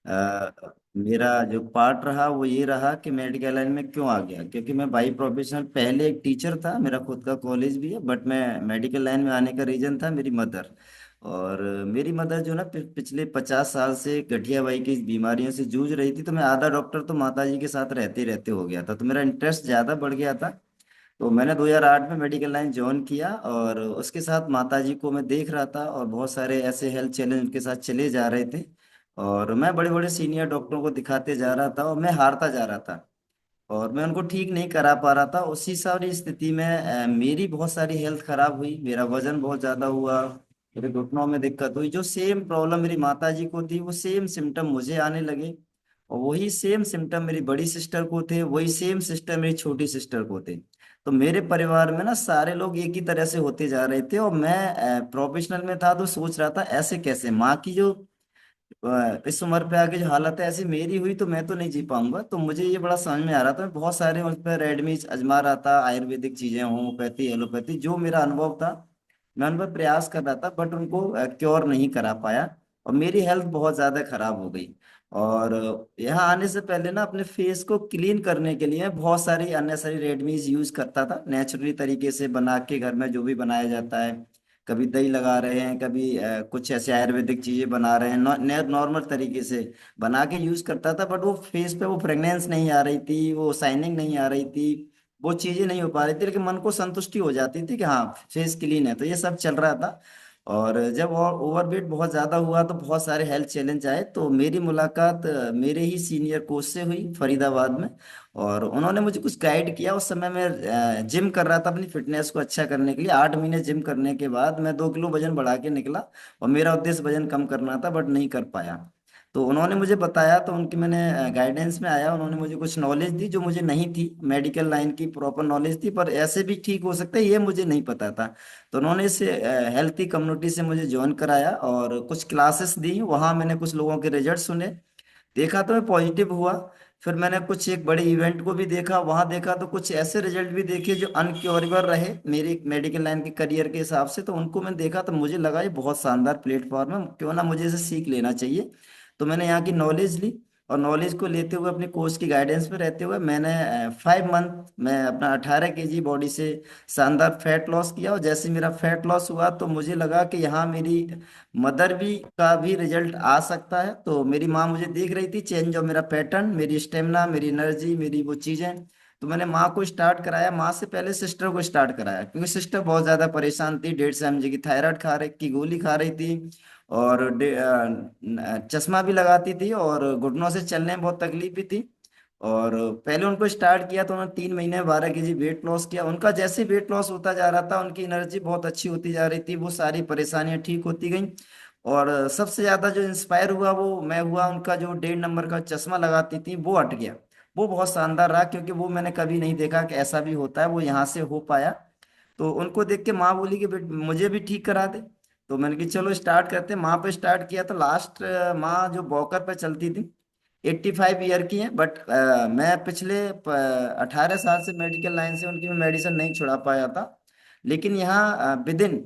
मेरा जो पार्ट रहा वो ये रहा कि मेडिकल लाइन में क्यों आ गया, क्योंकि मैं बाई प्रोफेशन पहले एक टीचर था, मेरा खुद का कॉलेज भी है, बट मैं मेडिकल लाइन में आने का रीजन था मेरी मदर। और मेरी मदर जो ना पिछले 50 साल से गठियाबाई की बीमारियों से जूझ रही थी, तो मैं आधा डॉक्टर तो माता जी के साथ रहते रहते हो गया था, तो मेरा इंटरेस्ट ज़्यादा बढ़ गया था। तो मैंने 2008 में मेडिकल लाइन ज्वाइन किया, और उसके साथ माताजी को मैं देख रहा था, और बहुत सारे ऐसे हेल्थ चैलेंज उनके साथ चले जा रहे थे। और मैं बड़े बड़े सीनियर डॉक्टरों को दिखाते जा रहा था, और मैं हारता जा रहा था, और मैं उनको ठीक नहीं करा पा रहा था। उसी सारी स्थिति में मेरी बहुत सारी हेल्थ खराब हुई, मेरा वजन बहुत ज्यादा हुआ, मेरे घुटनों में दिक्कत हुई। जो सेम प्रॉब्लम मेरी माता जी को थी, वो सेम सिम्टम मुझे आने लगे, और वही सेम सिम्टम मेरी बड़ी सिस्टर को थे, वही सेम सिस्टम मेरी छोटी सिस्टर को थे। तो मेरे परिवार में ना सारे लोग एक ही तरह से होते जा रहे थे, और मैं प्रोफेशनल में था, तो सोच रहा था ऐसे कैसे माँ की जो इस उम्र पे आके जो हालत है ऐसी मेरी हुई, तो मैं तो नहीं जी पाऊंगा। तो मुझे ये बड़ा समझ में आ रहा था, मैं बहुत सारे उस पर रेडमीज आजमा रहा था, आयुर्वेदिक चीजें, होम्योपैथी, एलोपैथी, जो मेरा अनुभव था मैं उन पर प्रयास कर रहा था, बट उनको क्योर नहीं करा पाया, और मेरी हेल्थ बहुत ज्यादा खराब हो गई। और यहाँ आने से पहले ना अपने फेस को क्लीन करने के लिए बहुत सारी अननेसेसरी रेडमीज यूज करता था, नेचुरली तरीके से बना के घर में जो भी बनाया जाता है। कभी दही लगा रहे हैं, कभी कुछ ऐसे आयुर्वेदिक चीजें बना रहे हैं, नॉर्मल तरीके से बना के यूज करता था, बट वो फेस पे वो फ्रेग्रेंस नहीं आ रही थी, वो शाइनिंग नहीं आ रही थी, वो चीजें नहीं हो पा रही थी, लेकिन मन को संतुष्टि हो जाती थी कि हाँ फेस क्लीन है, तो ये सब चल रहा था। और जब ओवरवेट बहुत ज्यादा हुआ, तो बहुत सारे हेल्थ चैलेंज आए, तो मेरी मुलाकात मेरे ही सीनियर कोच से हुई फरीदाबाद में। और उन्होंने मुझे कुछ गाइड किया। उस समय मैं जिम कर रहा था अपनी फिटनेस को अच्छा करने के लिए। 8 महीने जिम करने के बाद मैं 2 किलो वजन बढ़ा के निकला, और मेरा उद्देश्य वजन कम करना था, बट नहीं कर पाया। तो उन्होंने मुझे बताया, तो उनकी मैंने गाइडेंस में आया, उन्होंने मुझे कुछ नॉलेज दी जो मुझे नहीं थी, मेडिकल लाइन की प्रॉपर नॉलेज थी, पर ऐसे भी ठीक हो सकता है ये मुझे नहीं पता था। तो उन्होंने इस हेल्थी कम्युनिटी से मुझे ज्वाइन कराया, और कुछ क्लासेस दी, वहाँ मैंने कुछ लोगों के रिजल्ट सुने, देखा तो मैं पॉजिटिव हुआ। फिर मैंने कुछ एक बड़े इवेंट को भी देखा, वहां देखा तो कुछ ऐसे रिजल्ट भी देखे जो अनक्योरेबल रहे मेरी मेडिकल लाइन के करियर के हिसाब से, तो उनको मैं देखा तो मुझे लगा ये बहुत शानदार प्लेटफॉर्म है, क्यों ना मुझे इसे सीख लेना चाहिए। तो मैंने यहाँ की नॉलेज ली, और नॉलेज को लेते हुए अपने कोच की गाइडेंस में रहते हुए मैंने 5 मंथ में अपना 18 kg बॉडी से शानदार फैट लॉस किया। और जैसे मेरा फैट लॉस हुआ, तो मुझे लगा कि यहाँ मेरी मदर भी का भी रिजल्ट आ सकता है। तो मेरी माँ मुझे देख रही थी चेंज ऑफ मेरा पैटर्न, मेरी स्टेमिना, मेरी एनर्जी, मेरी वो चीजें। तो मैंने माँ को स्टार्ट कराया, माँ से पहले सिस्टर को स्टार्ट कराया, क्योंकि सिस्टर बहुत ज्यादा परेशान थी, 150 mg की थायराइड खा रही की गोली खा रही थी, और चश्मा भी लगाती थी, और घुटनों से चलने में बहुत तकलीफ भी थी। और पहले उनको स्टार्ट किया तो उन्होंने 3 महीने में 12 kg वेट लॉस किया। उनका जैसे वेट लॉस होता जा रहा था, उनकी एनर्जी बहुत अच्छी होती जा रही थी, वो सारी परेशानियां ठीक होती गई। और सबसे ज्यादा जो इंस्पायर हुआ वो मैं हुआ, उनका जो 1.5 नंबर का चश्मा लगाती थी वो हट गया। वो बहुत शानदार रहा, क्योंकि वो मैंने कभी नहीं देखा कि ऐसा भी होता है, वो यहाँ से हो पाया। तो उनको देख के माँ बोली कि मुझे भी ठीक करा दे। तो मैंने कि चलो स्टार्ट करते हैं। माँ पे स्टार्ट किया, तो लास्ट माँ जो वॉकर पे चलती थी, 85 ईयर की है, बट मैं पिछले 18 साल से मेडिकल लाइन से उनकी मैं मेडिसिन नहीं छुड़ा पाया था। लेकिन यहाँ विदिन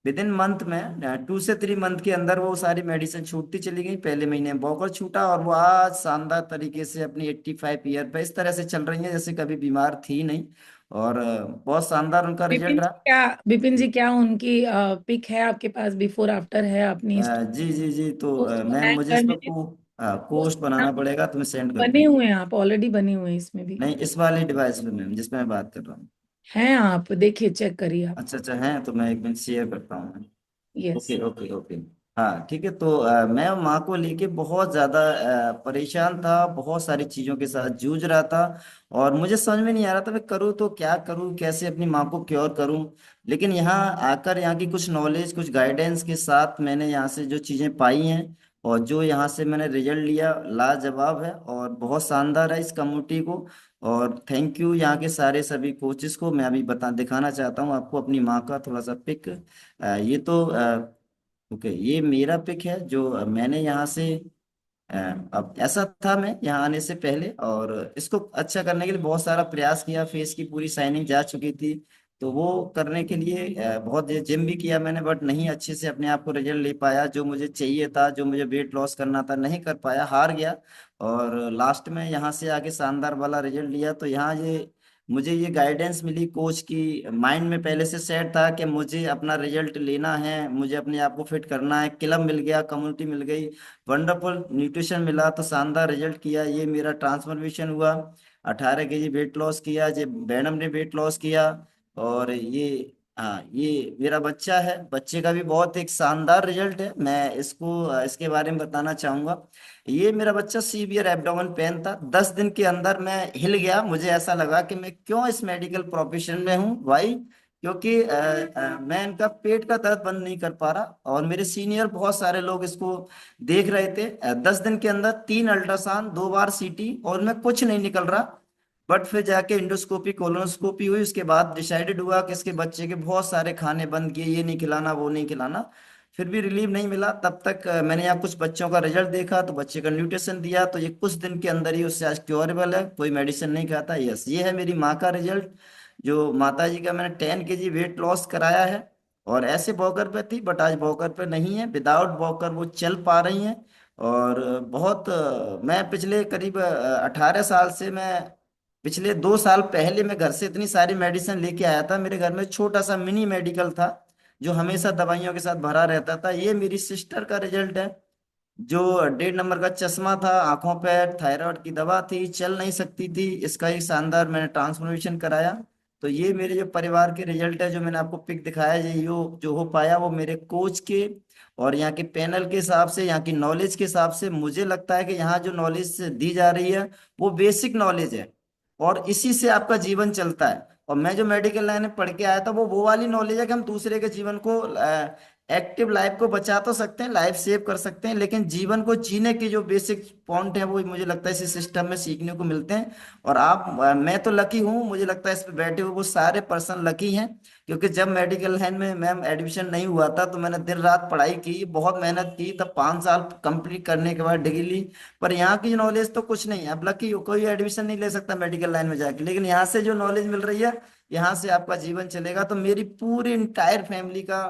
विदिन मंथ में 2 से 3 मंथ के अंदर वो सारी मेडिसिन छूटती चली गई। पहले महीने में वॉकर छूटा, और वो आज शानदार तरीके से अपनी 85 ईयर पे इस तरह से चल रही है जैसे कभी बीमार थी नहीं। और बहुत शानदार उनका रिजल्ट रहा। विपिन जी क्या उनकी पिक है आपके पास, बिफोर आफ्टर है अपनी जी जी जी, तो पोस्ट मैम बनाए मुझे घर इस में? पर पोस्ट पोस्ट बनाना पड़ेगा, तो मैं सेंड कर बने दूंगा। हुए हैं, आप ऑलरेडी बने हुए हैं इसमें भी। नहीं, इस वाले डिवाइस पे मैम जिसमें मैं बात कर रहा हूँ। हैं आप देखिए, चेक करिए आप। अच्छा अच्छा, है तो मैं एक मिनट शेयर करता हूँ। यस। Okay okay okay. हाँ ठीक है। तो मैं माँ को लेके बहुत ज्यादा परेशान था, बहुत सारी चीजों के साथ जूझ रहा था, और मुझे समझ में नहीं आ रहा था मैं करूँ तो क्या करूँ, कैसे अपनी माँ को क्योर करूँ। लेकिन यहाँ आकर यहाँ की कुछ नॉलेज, कुछ गाइडेंस के साथ मैंने यहाँ से जो चीजें पाई हैं, और जो यहाँ से मैंने रिजल्ट लिया, लाजवाब है और बहुत शानदार है इस कम्युनिटी को। और थैंक यू यहाँ के सारे सभी कोचेस को। मैं अभी बता दिखाना चाहता हूँ आपको अपनी माँ का थोड़ा सा पिक। ये तो ओके, ये मेरा पिक है जो मैंने यहाँ से अ, अब ऐसा था मैं यहाँ आने से पहले, और इसको अच्छा करने के लिए बहुत सारा प्रयास किया, फेस की पूरी शाइनिंग जा चुकी थी, तो वो करने के लिए बहुत जिम भी किया मैंने, बट नहीं अच्छे से अपने आप को रिजल्ट ले पाया जो मुझे चाहिए था, जो मुझे वेट लॉस करना था, नहीं कर पाया, हार गया। और लास्ट में यहाँ से आके शानदार वाला रिजल्ट लिया। तो यहाँ ये मुझे ये गाइडेंस मिली कोच की, माइंड में पहले से सेट था कि मुझे अपना रिजल्ट लेना है, मुझे अपने आप को फिट करना है। क्लब मिल गया, कम्युनिटी मिल गई, वंडरफुल न्यूट्रिशन मिला, तो शानदार रिजल्ट किया। ये मेरा ट्रांसफॉर्मेशन हुआ, 18 kg वेट लॉस किया, जे मैडम ने वेट लॉस किया। और ये, हाँ, ये मेरा बच्चा है, बच्चे का भी बहुत एक शानदार रिजल्ट है। मैं इसको इसके बारे में बताना चाहूंगा। ये मेरा बच्चा सीवियर एब्डोमेन पेन था, 10 दिन के अंदर मैं हिल गया। मुझे ऐसा लगा कि मैं क्यों इस मेडिकल प्रोफेशन में हूँ भाई, क्योंकि मैं इनका पेट का दर्द बंद नहीं कर पा रहा। और मेरे सीनियर बहुत सारे लोग इसको देख रहे थे। 10 दिन के अंदर 3 अल्ट्रासाउंड, 2 बार सीटी, और मैं कुछ नहीं निकल रहा। बट फिर जाके इंडोस्कोपी कोलोनोस्कोपी हुई, उसके बाद डिसाइडेड हुआ कि इसके बच्चे के बहुत सारे खाने बंद किए, ये नहीं खिलाना, वो नहीं खिलाना। फिर भी रिलीफ नहीं मिला। तब तक मैंने यहाँ कुछ बच्चों का रिजल्ट देखा, तो बच्चे का न्यूट्रिशन दिया, तो ये कुछ दिन के अंदर ही उससे आज क्योरेबल है, कोई मेडिसिन नहीं खाता। यस, ये है मेरी माँ का रिजल्ट। जो माता जी का मैंने 10 kg वेट लॉस कराया है। और ऐसे वॉकर पे थी, बट आज वॉकर पे नहीं है, विदाउट वॉकर वो चल पा रही हैं। और बहुत मैं पिछले करीब 18 साल से मैं, पिछले 2 साल पहले मैं घर से इतनी सारी मेडिसिन लेके आया था। मेरे घर में छोटा सा मिनी मेडिकल था जो हमेशा दवाइयों के साथ भरा रहता था। ये मेरी सिस्टर का रिजल्ट है, जो 1.5 नंबर का चश्मा था, आंखों पे थायराइड की दवा थी, चल नहीं सकती थी, इसका एक शानदार मैंने ट्रांसफॉर्मेशन कराया। तो ये मेरे जो परिवार के रिजल्ट है, जो मैंने आपको पिक दिखाया, ये जो हो पाया वो मेरे कोच के और यहाँ के पैनल के हिसाब से, यहाँ की नॉलेज के हिसाब से। मुझे लगता है कि यहाँ जो नॉलेज दी जा रही है वो बेसिक नॉलेज है, और इसी से आपका जीवन चलता है। और मैं जो मेडिकल लाइन में पढ़ के आया था वो वाली नॉलेज है कि हम दूसरे के जीवन को, एक्टिव लाइफ को बचा तो सकते हैं, लाइफ सेव कर सकते हैं, लेकिन जीवन को जीने के जो बेसिक पॉइंट है वो मुझे लगता है इसी सिस्टम में सीखने को मिलते हैं। और मैं तो लकी हूँ, मुझे लगता है इस पे बैठे हुए वो सारे पर्सन लकी हैं। क्योंकि जब मेडिकल लाइन में मैम एडमिशन नहीं हुआ था, तो मैंने दिन रात पढ़ाई की, बहुत मेहनत की, तब 5 साल कंप्लीट करने के बाद डिग्री ली। पर यहाँ की नॉलेज तो कुछ नहीं है। अब लकी हो, कोई एडमिशन नहीं ले सकता मेडिकल लाइन में जाके, लेकिन यहाँ से जो नॉलेज मिल रही है, यहाँ से आपका जीवन चलेगा। तो मेरी पूरी इंटायर फैमिली का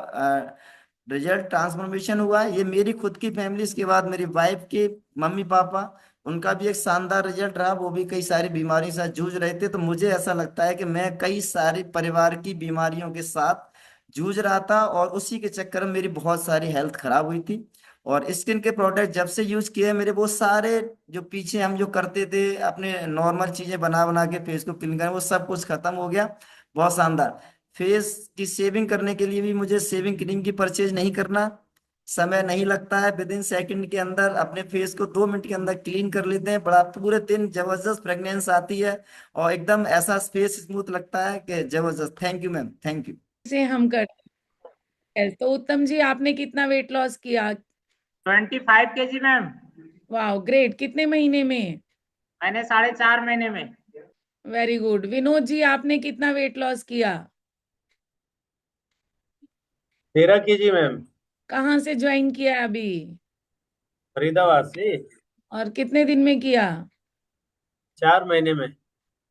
रिजल्ट ट्रांसफॉर्मेशन हुआ है। ये मेरी खुद की फैमिली, इसके बाद मेरी वाइफ के मम्मी पापा, उनका भी एक शानदार रिजल्ट रहा। वो भी कई सारी बीमारी से जूझ रहे थे। तो मुझे ऐसा लगता है कि मैं कई सारी परिवार की बीमारियों के साथ जूझ रहा था, और उसी के चक्कर में मेरी बहुत सारी हेल्थ खराब हुई थी। और स्किन के प्रोडक्ट जब से यूज किए, मेरे वो सारे जो पीछे हम जो करते थे अपने नॉर्मल चीजें बना बना के फेस को क्लीन करना, वो सब कुछ खत्म हो गया। बहुत शानदार। फेस की सेविंग करने के लिए भी मुझे सेविंग क्रीम की परचेज नहीं करना, समय नहीं लगता है। विद इन सेकंड के अंदर अपने फेस को 2 मिनट के अंदर क्लीन कर लेते हैं, बड़ा पूरे दिन जबरदस्त फ्रेगनेंस आती है, और एकदम ऐसा फेस स्मूथ लगता है कि जबरदस्त। Thank you ma'am, thank you. से हम करते हैं। तो उत्तम जी, आपने कितना वेट लॉस किया? 25 kg मैम। वाह, ग्रेट। कितने महीने में? मैंने 4.5 महीने में। Very good. विनोद जी, आपने कितना वेट लॉस किया? 13 kg मैम। कहाँ से ज्वाइन किया अभी? फरीदाबाद से। और कितने दिन में किया? 4 महीने में।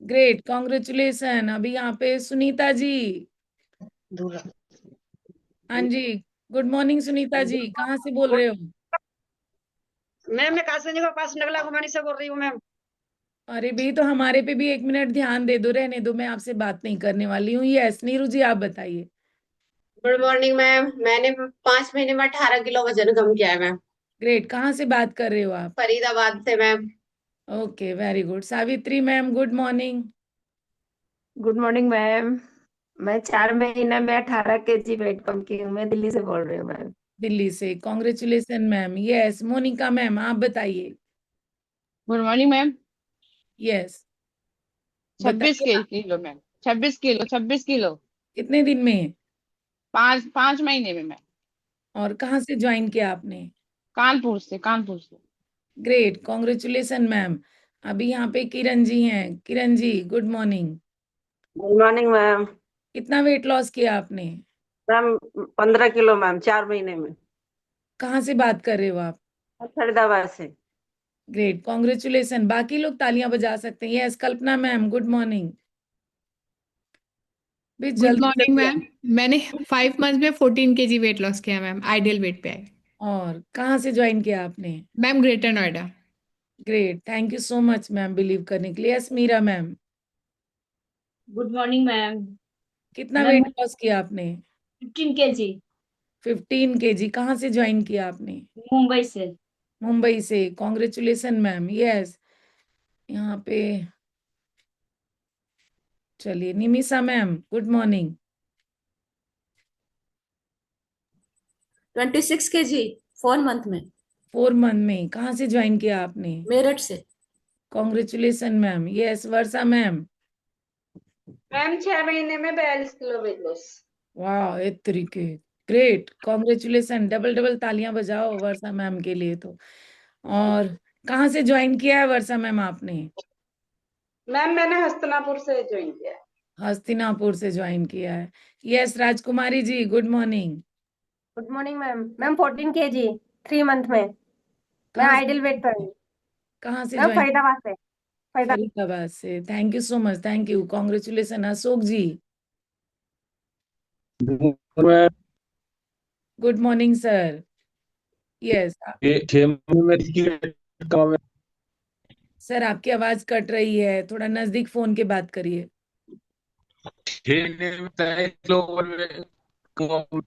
Great, congratulation. अभी यहाँ पे सुनीता जी। हाँ जी, गुड मॉर्निंग सुनीता जी, कहाँ से बोल रहे हो? मैम मैं कासगंज के पास नगला घुमानी से बोल रही हूँ मैम। अरे भाई, तो हमारे पे भी 1 मिनट ध्यान दे दो, रहने दो, मैं आपसे बात नहीं करने वाली हूँ। यस, नीरू जी आप बताइए। Good morning ma'am. मैंने 5 महीने में 18 किलो वजन कम किया है मैम। ग्रेट, कहाँ से बात कर रहे हो आप? फरीदाबाद से ma'am. Okay, very good. Savitri ma'am, good morning. Good morning ma'am. मैं 4 महीना में 18 kg वेट कम की हूँ। मैं दिल्ली से बोल रही हूँ मैम। दिल्ली से, congratulation ma'am. Yes, Monika ma'am आप बताइए। Good morning ma'am. यस, 26 बताइए। Kilo ma'am. 26 kilo 26 kilo. कितने दिन में? 5 5 महीने में मैम। और कहाँ से ज्वाइन किया आपने? कानपुर से। Great, congratulation ma'am. अभी यहाँ पे किरण जी हैं। Kiran ji, good morning. Good morning ma'am. कितना वेट लॉस किया आपने? मैम 15 किलो मैम, 4 महीने में। कहाँ से बात कर रहे हो आप? फरीदाबाद से। Great, congratulation. बाकी लोग तालियां बजा सकते हैं। Yes, Kalpana ma'am, good morning. भी गुड जल्दी मॉर्निंग जल्दी मैम। मैंने 5 मंथ में 14 kg वेट लॉस किया मैम, आइडियल वेट पे आए। और कहाँ से ज्वाइन किया आपने? Ma'am greater Noida. Great, thank you so much ma'am believe करने के लिए। Yes Meera ma'am, good morning ma'am. कितना मैम वेट लॉस किया आपने? 15 kg 15 kg। कहाँ से ज्वाइन किया आपने? मुंबई से। मुंबई से। Congratulation ma'am. यस, यहाँ पे चलिए Nimisha ma'am, good morning. 26 kg 4 month में। 4 मंथ में। कहाँ से ज्वाइन किया आपने? मेरठ से। Congratulation ma'am. Yes Varsha ma'am. Ma'am 6 महीने में 42 किलो वेट लॉस। वाह, एक तरीके। Great, congratulation. डबल डबल तालियां बजाओ वर्षा मैम के लिए तो। और कहाँ से ज्वाइन किया है वर्षा मैम आपने? मैम मैंने हस्तिनापुर से ज्वाइन किया है। हस्तिनापुर से ज्वाइन किया है। Yes Rajkumari ji, good morning. Good morning ma'am. Ma'am 14 kg 3 month में। मैं कहाँ आइडियल वेट पर से हूँ। कहाँ से मैम ज्वाइन? फरीदाबाद से। फरीदाबाद। फरीदाबाद से। Thank you so much, thank you, congratulation. Ashok ji, मैं गुड मॉर्निंग सर। यस 6 महीने में कम है। सर, आपकी आवाज कट रही है, थोड़ा नजदीक फोन के बात करिए। 6 महीने में 23 किलो में कम।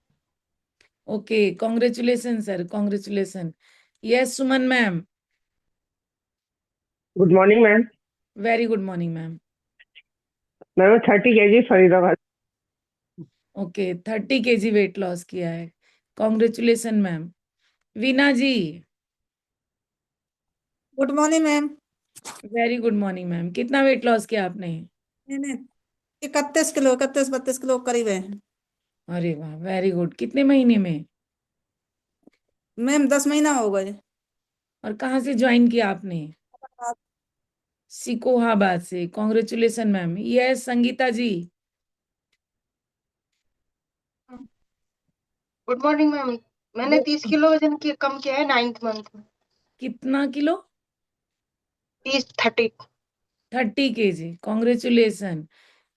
Okay, congratulation sir, congratulation. Yes Suman ma'am. Good morning ma'am. Very good morning ma'am. Ma'am 30 kg Faridabad. Okay, 30 kg weight loss किया है। Congratulation ma'am. Veena ji, good morning ma'am. Very good morning ma'am. कितना वेट लॉस किया आपने? मैंने 31 kilo 31-32 kilo करीब है। अरे वाह, वेरी गुड। कितने महीने में? मैम 10 महीना हो गए। और कहाँ से ज्वाइन किया आपने? सिकोहाबाद से। Congratulation ma'am. Yes Sangeeta ji. Good morning ma'am. मैंने 30 किलो वजन कम किया है 9th मंथ में। कितना kilo? 30 30 kg। Congratulation.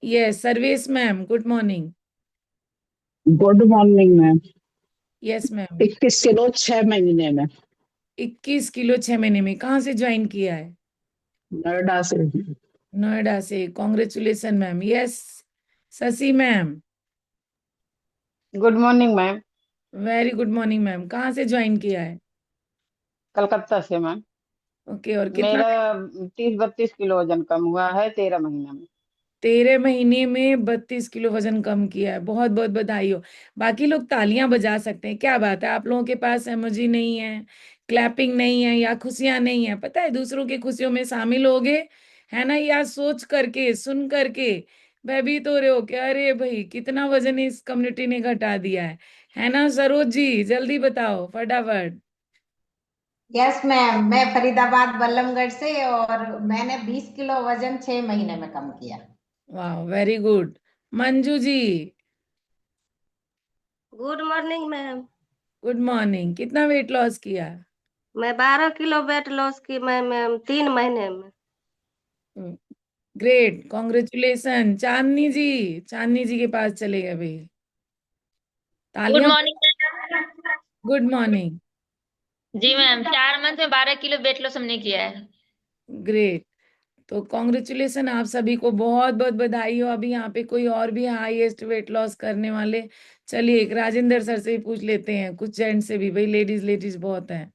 Yes Sarvesh ma'am, good morning. Good morning ma'am. Yes ma'am. 21 kilo 6 महीने में। 21 किलो 6 महीने में। कहाँ से ज्वाइन किया है? नोएडा से। नोएडा से। Congratulation ma'am. Yes Shashi ma'am. Good morning ma'am. Very good morning ma'am. कहाँ से ज्वाइन किया है? कलकत्ता से मैम। ओके, और कितना? मेरा 30-32 किलो वजन कम हुआ है 13 महीने में। 13 महीने में 32 किलो वजन कम किया है। बहुत बहुत बधाई हो। बाकी लोग तालियां बजा सकते हैं, क्या बात है। आप लोगों के पास इमोजी नहीं है, क्लैपिंग नहीं है, या खुशियां नहीं है, पता है दूसरों की खुशियों में शामिल होगे, है ना, या सोच करके सुन करके भयभीत हो रहे हो कि अरे भाई कितना वजन इस कम्युनिटी ने घटा दिया है ना। सरोज जी जल्दी बताओ फटाफट। यस मैम, मैं फरीदाबाद बल्लमगढ़ से और मैंने 20 किलो वजन 6 महीने में कम किया। वाह very good. Manju ji, good morning ma'am. Good morning. कितना वेट लॉस किया? मैं 12 किलो वेट लॉस की मैम 3 महीने में। Great, congratulation. चांदनी जी, चांदनी जी के पास चले गए भाई। गुड तालियां। मॉर्निंग। Good morning. जी मैम, 4 मंथ में 12 किलो वेट लॉस हमने किया है। ग्रेट, तो कॉन्ग्रेचुलेसन आप सभी को, बहुत बहुत बधाई हो। अभी यहाँ पे कोई और भी हाईएस्ट वेट लॉस करने वाले? चलिए एक राजेंद्र सर से ही पूछ लेते हैं, कुछ जेंट्स से भी, भाई लेडीज लेडीज बहुत हैं।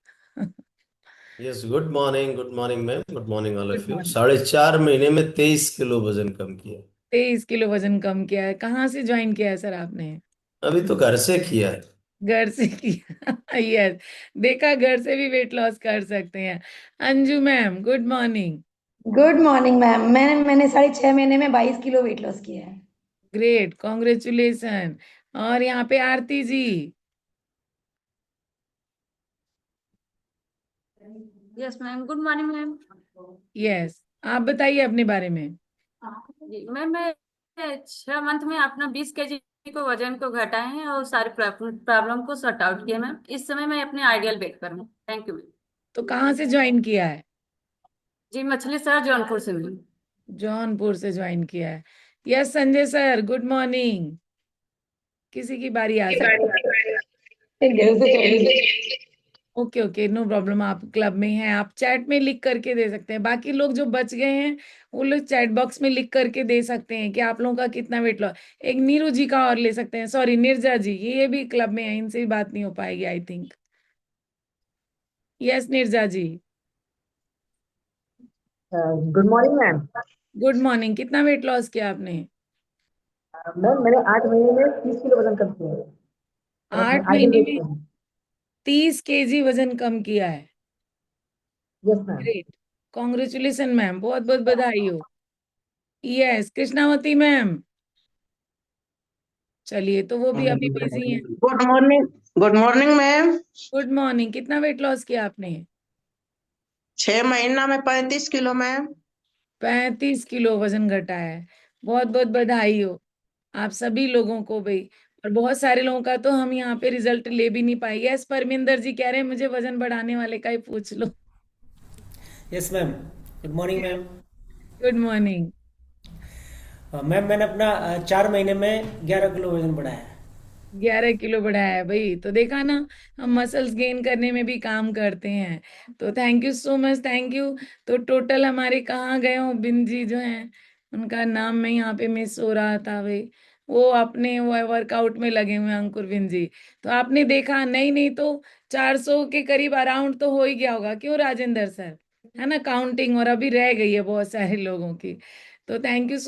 Yes good morning ma'am, good morning all good of you. Morning. 4.5 महीने में 23 किलो वजन कम किया। 23 किलो वजन कम किया है। कहाँ से ज्वाइन किया है सर आपने? अभी तो घर से किया है। घर से किया। यस, देखा, घर से भी वेट लॉस कर सकते हैं। Anju ma'am, good morning. Good morning ma'am. मैंने 6.5 महीने में 22 किलो वेट लॉस किया है। Great, congratulation. और यहाँ पे Aarti ji. Yes ma'am, good morning ma'am. Yes, आप बताइए अपने बारे में। जी मैम, मैं 6 मंथ में अपना 20 kg को वजन को घटाए हैं और सारी प्रॉब्लम को सॉर्ट आउट किया मैम। इस समय मैं अपने आइडियल वेट पर हूँ। Thank you ma'am. तो कहाँ से ज्वाइन किया है? जी मछली शहर जौनपुर से मैम। जौनपुर से ज्वाइन किया है। Yes Sanjay sir, good morning. किसी की बारी आ सकती है। Okay okay, no problem. आप क्लब में हैं, आप चैट में लिख करके दे सकते हैं। बाकी लोग जो बच गए हैं वो लोग चैट बॉक्स में लिख करके दे सकते हैं कि आप लोगों का कितना वेट लॉस। एक नीरू जी का और ले सकते हैं, सॉरी निर्जा जी, ये भी क्लब में है, इनसे भी बात नहीं हो पाएगी I think. Yes Nirja ji. Good morning ma'am. Good morning. कितना वेट लॉस किया आपने? मैम मैंने 8 महीने में 30 किलो वजन कम किया है और अपने 8 आइडियल महीने वेट में पे हूँ। 30 केजी वजन कम किया है। Yes ma'am. Great, congratulation ma'am, बहुत बहुत बधाई हो। Yes Krishnavati ma'am. चलिए, तो वो भी अभी बिजी हैं। Good morning. Good morning ma'am. Good morning. कितना वेट लॉस किया आपने? 6 महीना में 35 किलो मैम। 35 किलो वजन घटा है। बहुत बहुत बधाई हो आप सभी लोगों को भाई। और बहुत सारे लोगों का तो हम यहाँ पे रिजल्ट ले भी नहीं पाए। यस परमिंदर जी कह रहे हैं मुझे वजन बढ़ाने वाले का ही पूछ लो। Yes ma'am. Good morning ma'am. Good morning. Ma'am मैंने अपना 4 महीने में 11 किलो वजन बढ़ाया है। 11 किलो बढ़ाया है भाई, तो देखा ना, हम मसल्स गेन करने में भी काम करते हैं। तो thank you so much, thank you. तो टोटल हमारे कहाँ गए हो बिन जी जो हैं, उनका नाम में यहाँ पे मिस हो रहा था भाई, वो अपने वो वर्कआउट में लगे हुए हैं, अंकुर बिन जी। तो आपने देखा, नहीं नहीं तो 400 के करीब अराउंड तो हो ही गया होगा, क्यों राजेंद्र सर, है ना काउंटिंग, और अभी रह गई है बहुत सारे लोगों की। तो थैंक यू सो